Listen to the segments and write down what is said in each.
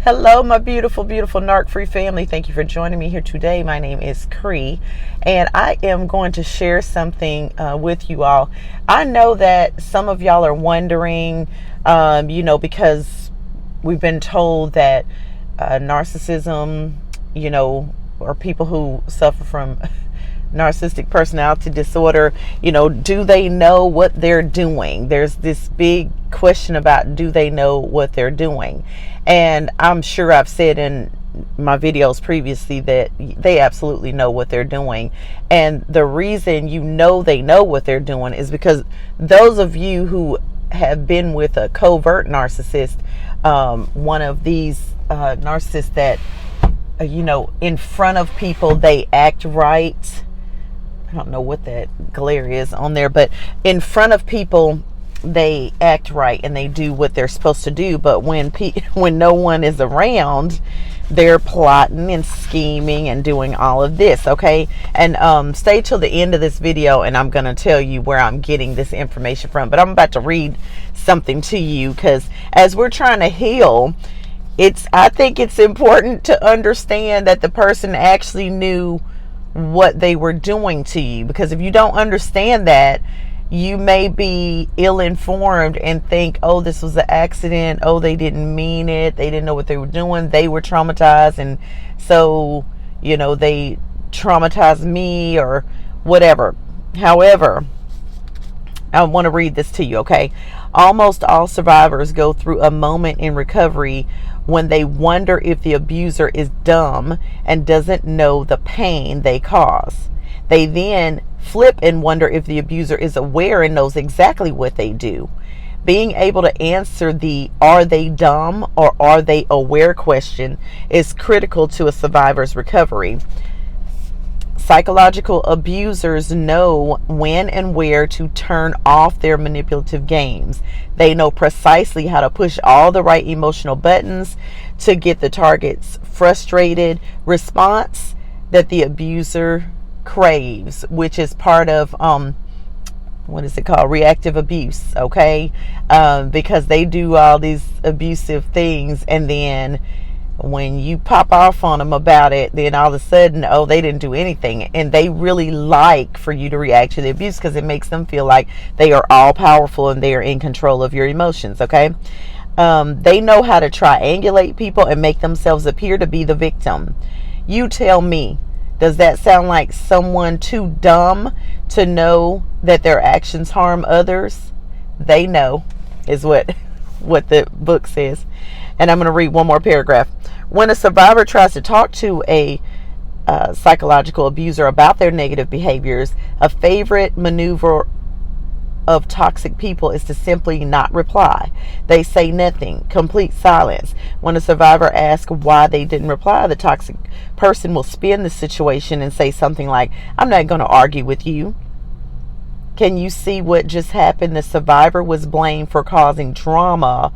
Hello, my beautiful, beautiful Narc free family. Thank you for joining me here today. My name is Cree, and I am going to share something with you all. I know that some of y'all are wondering, because we've been told that narcissism, or people who suffer from narcissistic personality disorder, do they know what they're doing? There's this big question about, do they know what they're doing? And I'm sure I've said in my videos previously that they absolutely know what they're doing. And the reason they know what they're doing is because those of you who have been with a covert narcissist, one of these narcissists that, in front of people, they act right. I don't know what that glare is on there, but in front of people, they act right and they do what they're supposed to do. But when no one is around, they're plotting and scheming and doing all of this. Okay, and stay till the end of this video, and I'm going to tell you where I'm getting this information from. But I'm about to read something to you because as we're trying to heal, I think it's important to understand that the person actually knew what they were doing to you, because if you don't understand that, you may be ill-informed and think, oh, this was an accident, oh, they didn't mean it, they didn't know what they were doing, they were traumatized, and so they traumatized me or whatever. However, I want to read this to you. Okay, almost all survivors go through a moment in recovery when they wonder if the abuser is dumb and doesn't know the pain they cause. They then flip and wonder if the abuser is aware and knows exactly what they do. Being able to answer the "are they dumb or are they aware" question is critical to a survivor's recovery. Psychological abusers know when and where to turn off their manipulative games. They know precisely how to push all the right emotional buttons to get the target's frustrated response that the abuser craves, which is part of what is it called, reactive abuse. Okay, because they do all these abusive things, and then when you pop off on them about it, then all of a sudden, oh, they didn't do anything. And they really like for you to react to the abuse because it makes them feel like they are all powerful and they are in control of your emotions. Okay, they know how to triangulate people and make themselves appear to be the victim. You tell me, does that sound like someone too dumb to know that their actions harm others? They know, is what the book says. And I'm going to read one more paragraph. When a survivor tries to talk to a psychological abuser about their negative behaviors, a favorite maneuver of toxic people is to simply not reply. They say nothing, complete silence. When a survivor asks why they didn't reply, the toxic person will spin the situation and say something like, "I'm not going to argue with you." Can you see what just happened? The survivor was blamed for causing drama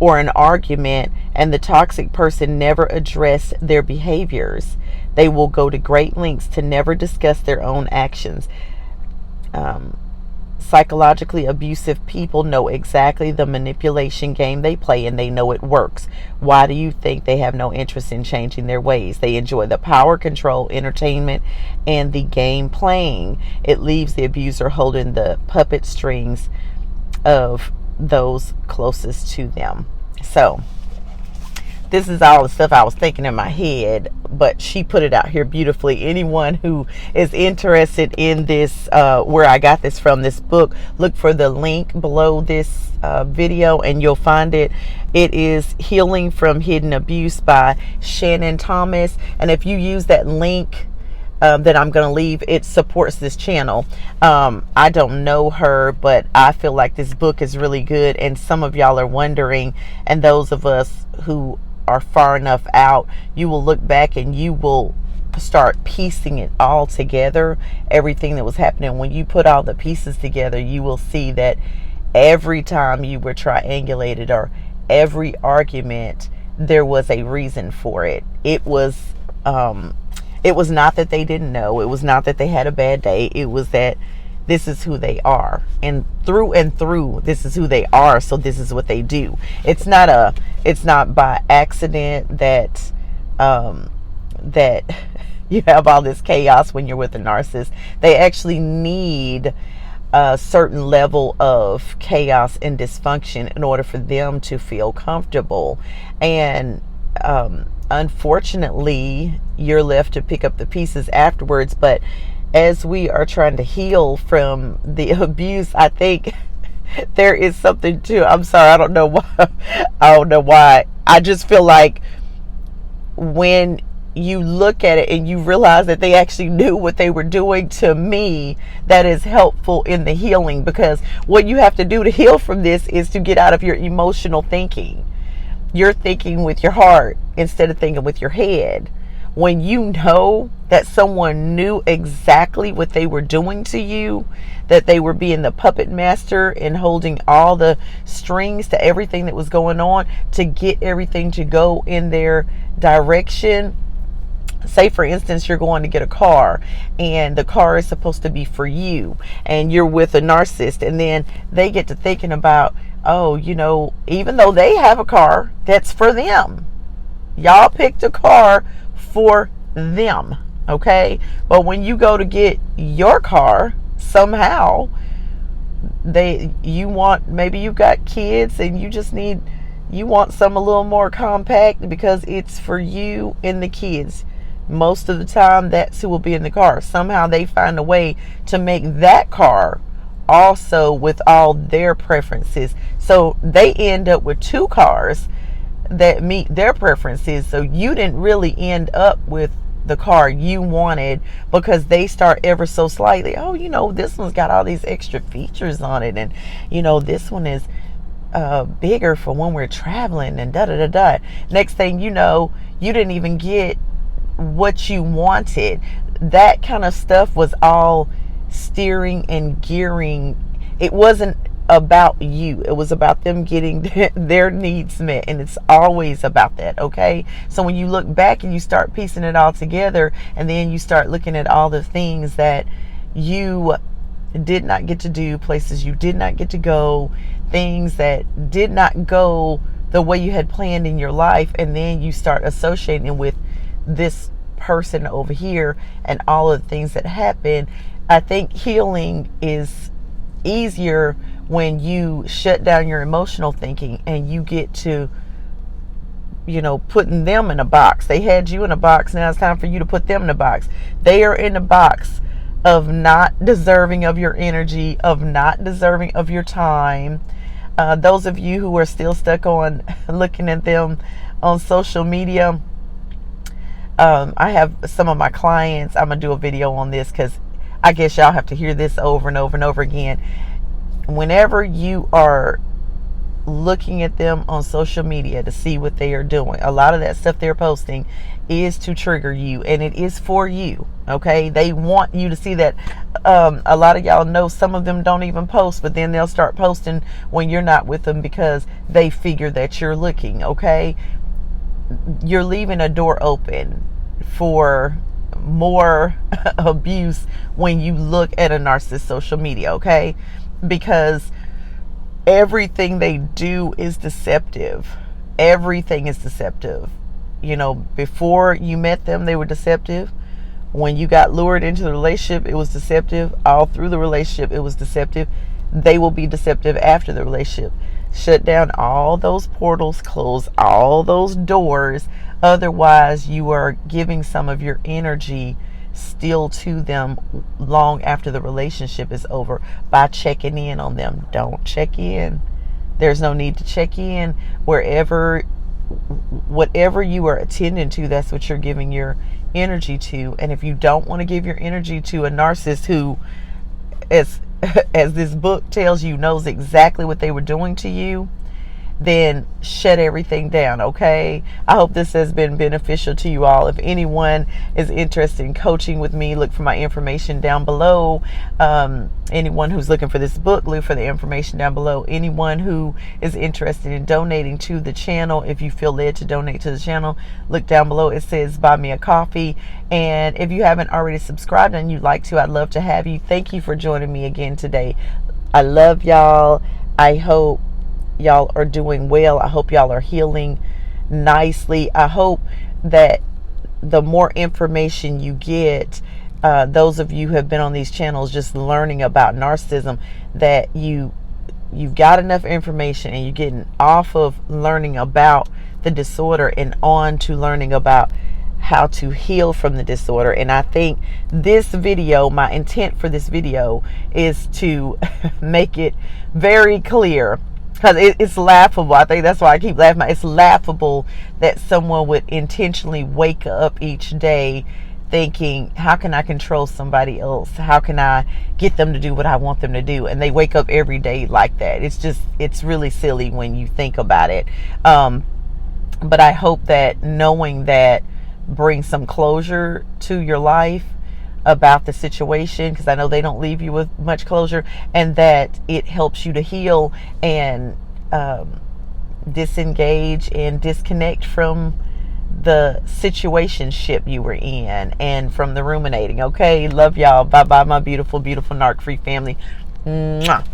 or an argument, and the toxic person never addressed their behaviors. They will go to great lengths to never discuss their own actions. Psychologically abusive people know exactly the manipulation game they play, and they know it works. Why do you think they have no interest in changing their ways? They enjoy the power, control, entertainment, and the game playing. It leaves the abuser holding the puppet strings of those closest to them. So this is all the stuff I was thinking in my head, but she put it out here beautifully. Anyone who is interested in this, where I got this from, this book, look for the link below this video and you'll find it. It is Healing from Hidden Abuse by Shannon Thomas. And if you use that link that I'm going to leave, it supports this channel. I don't know her, but I feel like this book is really good, and some of y'all are wondering, and those of us who are far enough out, you will look back and you will start piecing it all together, everything that was happening. When you put all the pieces together, you will see that every time you were triangulated, or every argument, there was a reason for it. It was not that they didn't know. It was not that they had a bad day. It was that this is who they are, and through this is who they are, so this is what they do. It's not by accident that that you have all this chaos when you're with a narcissist. They actually need a certain level of chaos and dysfunction in order for them to feel comfortable. And unfortunately, you're left to pick up the pieces afterwards. But as we are trying to heal from the abuse, I think there is something to, I'm sorry, I don't know why. I don't know why. I just feel like when you look at it and you realize that they actually knew what they were doing to me, that is helpful in the healing. Because what you have to do to heal from this is to get out of your emotional thinking. You're thinking with your heart instead of thinking with your head. When you know that someone knew exactly what they were doing to you, that they were being the puppet master and holding all the strings to everything that was going on to get everything to go in their direction. Say, for instance, you're going to get a car and the car is supposed to be for you, and you're with a narcissist, and then they get to thinking about, oh, even though they have a car that's for them, y'all picked a car for them, okay? But when you go to get your car, somehow maybe you've got kids and you want some a little more compact because it's for you and the kids. Most of the time, that's who will be in the car. Somehow they find a way to make that car also with all their preferences. So they end up with two cars that meet their preferences. So you didn't really end up with the car you wanted because they start ever so slightly. Oh, this one's got all these extra features on it. And, this one is bigger for when we're traveling and da-da-da-da. Next thing you know, you didn't even get what you wanted. That kind of stuff was all steering and gearing. It wasn't about you. It was about them getting their needs met, and it's always about that, okay? So when you look back and you start piecing it all together, and then you start looking at all the things that you did not get to do, places you did not get to go, things that did not go the way you had planned in your life, and then you start associating with this person over here and all of the things that happen. I think healing is easier when you shut down your emotional thinking and you get to, putting them in a box. They had you in a box. Now it's time for you to put them in a box. They are in a box of not deserving of your energy, of not deserving of your time. Those of you who are still stuck on looking at them on social media, I have some of my clients, I'm going to do a video on this because I guess y'all have to hear this over and over and over again. Whenever you are looking at them on social media to see what they are doing, a lot of that stuff they're posting is to trigger you, and it is for you, okay? They want you to see that. A lot of y'all know some of them don't even post, but then they'll start posting when you're not with them because they figure that you're looking, okay? You're leaving a door open for more abuse when you look at a narcissist social media, okay? Because everything they do is deceptive. Everything is deceptive. Before you met them, they were deceptive. When you got lured into the relationship, it was deceptive. All through the relationship, it was deceptive. They will be deceptive after the relationship. Shut down all those portals, close all those doors. Otherwise, you are giving some of your energy still to them long after the relationship is over by checking in on them. Don't check in. There's no need to check in. Whatever you are attending to, that's what you're giving your energy to. And if you don't want to give your energy to a narcissist who, as this book tells you, knows exactly what they were doing to you, then shut everything down, okay? I hope this has been beneficial to you all. If anyone is interested in coaching with me, look for my information down below. Anyone who's looking for this book, look for the information down below. Anyone who is interested in donating to the channel, if you feel led to donate to the channel, look down below. It says buy me a coffee. And if you haven't already subscribed and you'd like to, I'd love to have you. Thank you for joining me again today. I love y'all. I hope y'all are doing well. I hope y'all are healing nicely. I hope that the more information you get, those of you who have been on these channels just learning about narcissism, that you've got enough information and you're getting off of learning about the disorder and on to learning about how to heal from the disorder. And I think this video, my intent for this video is to make it very clear, because it's laughable. I think that's why I keep laughing. It's laughable that someone would intentionally wake up each day thinking, how can I control somebody else? How can I get them to do what I want them to do? And they wake up every day like that. It's really silly when you think about it. But I hope that knowing that brings some closure to your life about the situation, because I know they don't leave you with much closure, and that it helps you to heal and disengage and disconnect from the situationship you were in and from the ruminating. Okay, love y'all. Bye bye, my beautiful, beautiful narc free family. Mwah.